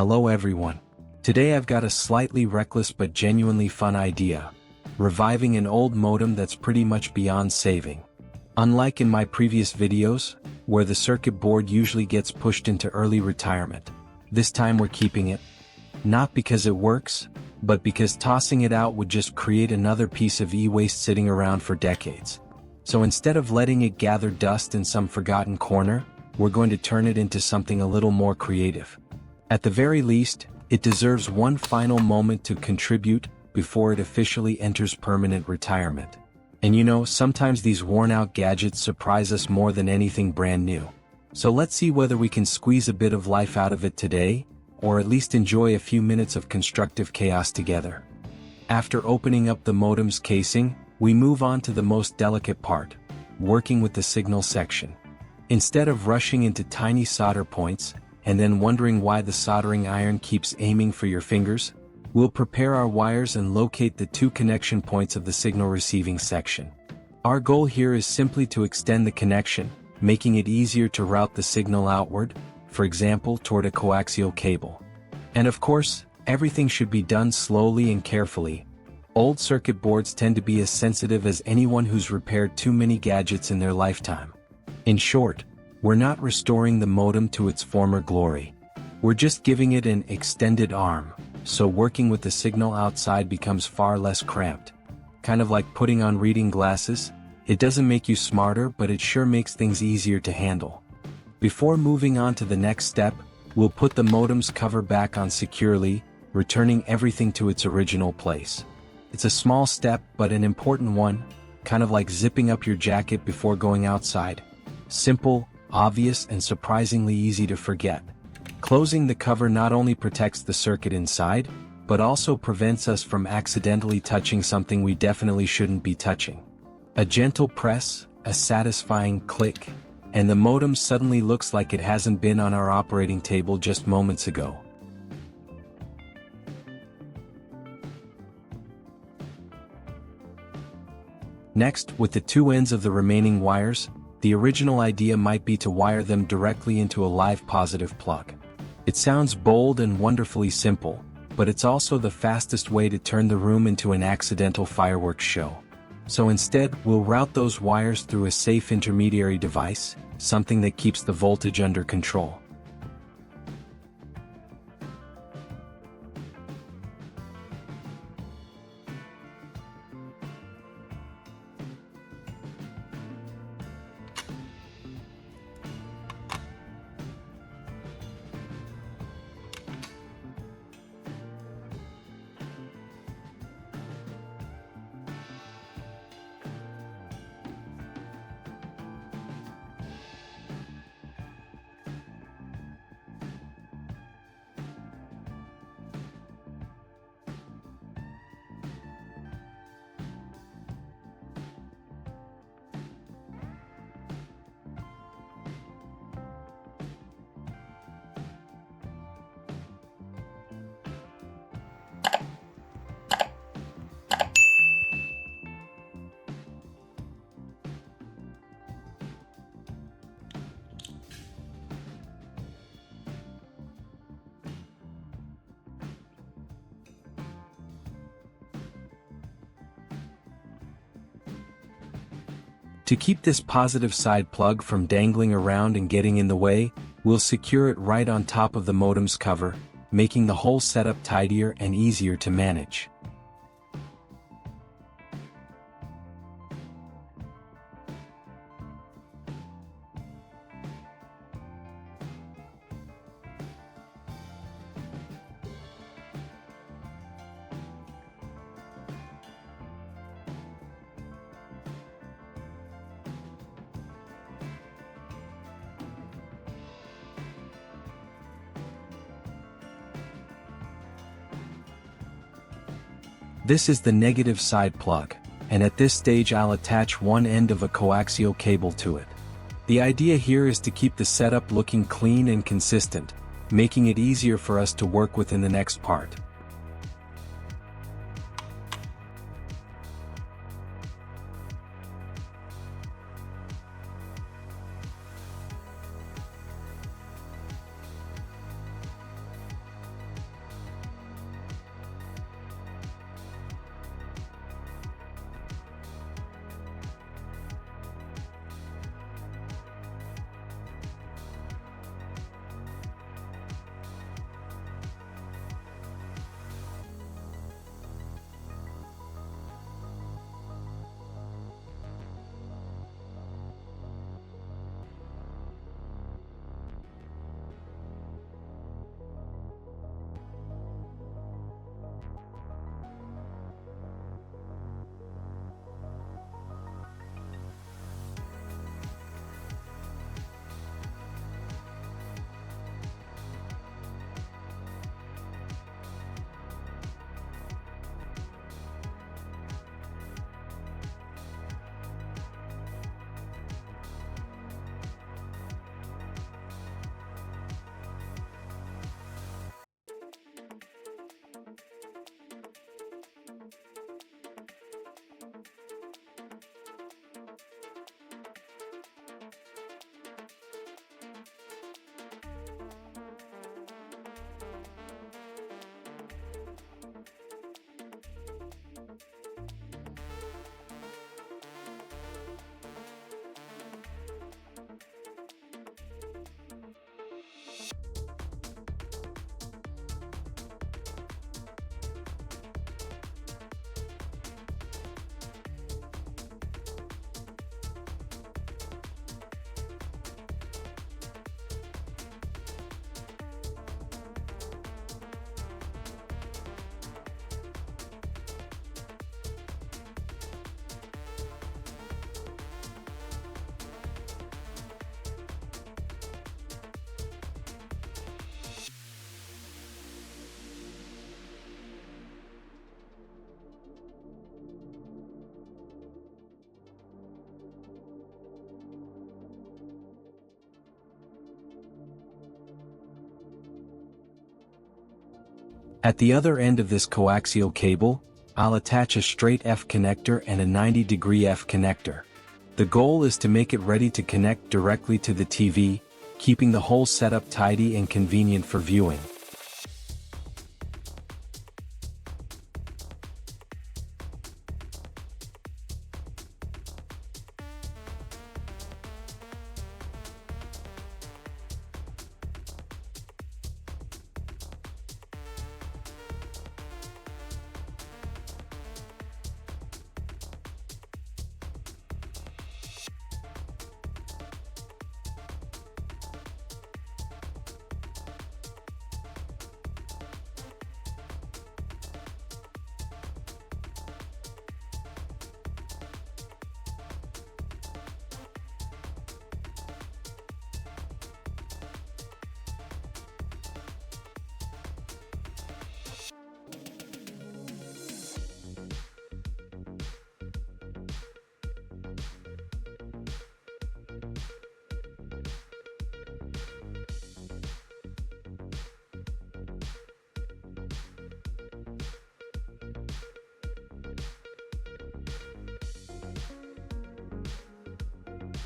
Hello everyone. Today I've got a slightly reckless but genuinely fun idea. Reviving an old modem that's pretty much beyond saving. Unlike in my previous videos, where the circuit board usually gets pushed into early retirement, this time we're keeping it. Not because it works, but because tossing it out would just create another piece of e-waste sitting around for decades. So instead of letting it gather dust in some forgotten corner, we're going to turn it into something a little more creative. At the very least, it deserves one final moment to contribute before it officially enters permanent retirement. And you know, sometimes these worn-out gadgets surprise us more than anything brand new. So let's see whether we can squeeze a bit of life out of it today, or at least enjoy a few minutes of constructive chaos together. After opening up the modem's casing, we move on to the most delicate part, working with the signal section. Instead of rushing into tiny solder points, and then wondering why the soldering iron keeps aiming for your fingers, we'll prepare our wires and locate the two connection points of the signal receiving section. Our goal here is simply to extend the connection, making it easier to route the signal outward, for example toward a coaxial cable. And of course, everything should be done slowly and carefully. Old circuit boards tend to be as sensitive as anyone who's repaired too many gadgets in their lifetime. In short, we're not restoring the modem to its former glory. We're just giving it an extended arm, so working with the signal outside becomes far less cramped. Kind of like putting on reading glasses, it doesn't make you smarter, but it sure makes things easier to handle. Before moving on to the next step, we'll put the modem's cover back on securely, returning everything to its original place. It's a small step, but an important one, kind of like zipping up your jacket before going outside. Simple, obvious, and surprisingly easy to forget. Closing the cover not only protects the circuit inside, but also prevents us from accidentally touching something we definitely shouldn't be touching. A gentle press, a satisfying click, and the modem suddenly looks like it hasn't been on our operating table just moments ago. Next, with the two ends of the remaining wires, the original idea might be to wire them directly into a live positive plug. It sounds bold and wonderfully simple, but it's also the fastest way to turn the room into an accidental fireworks show. So instead, we'll route those wires through a safe intermediary device, something that keeps the voltage under control. To keep this positive side plug from dangling around and getting in the way, we'll secure it right on top of the modem's cover, making the whole setup tidier and easier to manage. This is the negative side plug, and at this stage I'll attach one end of a coaxial cable to it. The idea here is to keep the setup looking clean and consistent, making it easier for us to work with in the next part. At the other end of this coaxial cable, I'll attach a straight F connector and a 90-degree F connector. The goal is to make it ready to connect directly to the TV, keeping the whole setup tidy and convenient for viewing.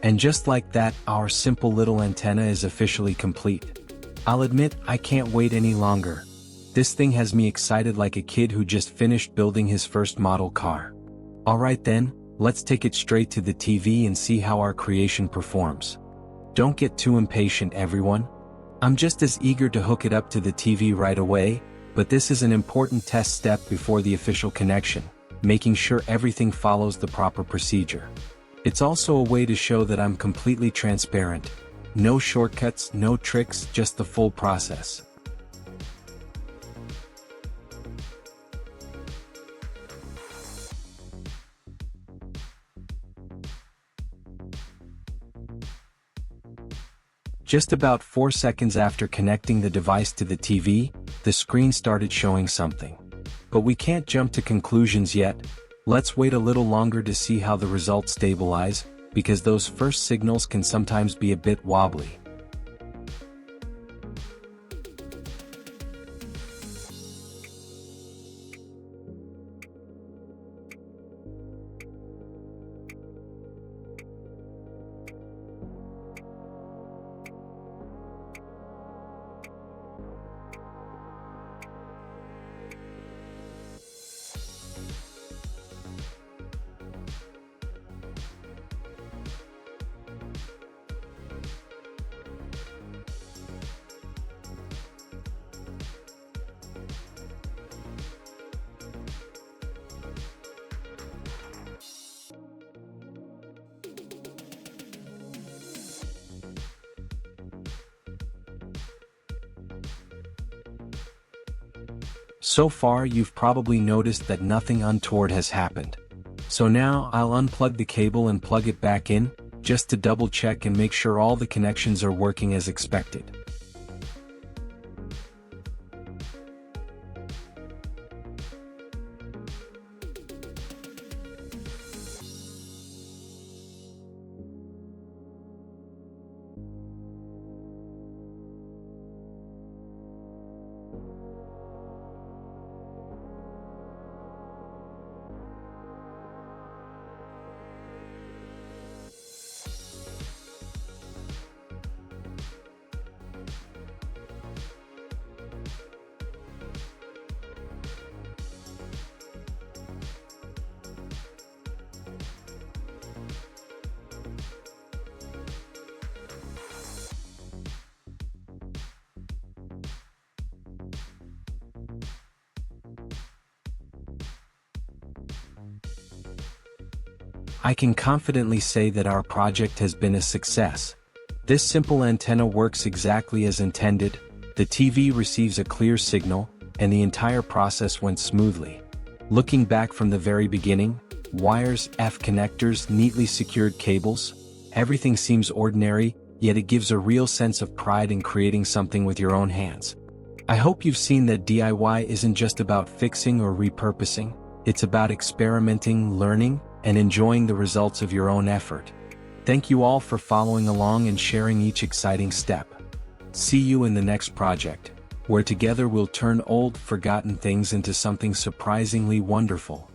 And just like that, our simple little antenna is officially complete. I'll admit, I can't wait any longer. This thing has me excited like a kid who just finished building his first model car. Alright then, let's take it straight to the TV and see how our creation performs. Don't get too impatient, everyone. I'm just as eager to hook it up to the TV right away, but this is an important test step before the official connection, making sure everything follows the proper procedure. It's also a way to show that I'm completely transparent. No shortcuts, no tricks, just the full process. Just about 4 seconds after connecting the device to the TV, the screen started showing something. But we can't jump to conclusions yet. Let's wait a little longer to see how the results stabilize, because those first signals can sometimes be a bit wobbly. So far you've probably noticed that nothing untoward has happened. So now I'll unplug the cable and plug it back in, just to double check and make sure all the connections are working as expected. I can confidently say that our project has been a success. This simple antenna works exactly as intended, the TV receives a clear signal, and the entire process went smoothly. Looking back from the very beginning, wires, F connectors, neatly secured cables, everything seems ordinary, yet it gives a real sense of pride in creating something with your own hands. I hope you've seen that DIY isn't just about fixing or repurposing, it's about experimenting, learning, and enjoying the results of your own effort. Thank you all for following along and sharing each exciting step. See you in the next project. where together we'll turn old, forgotten things into something surprisingly wonderful.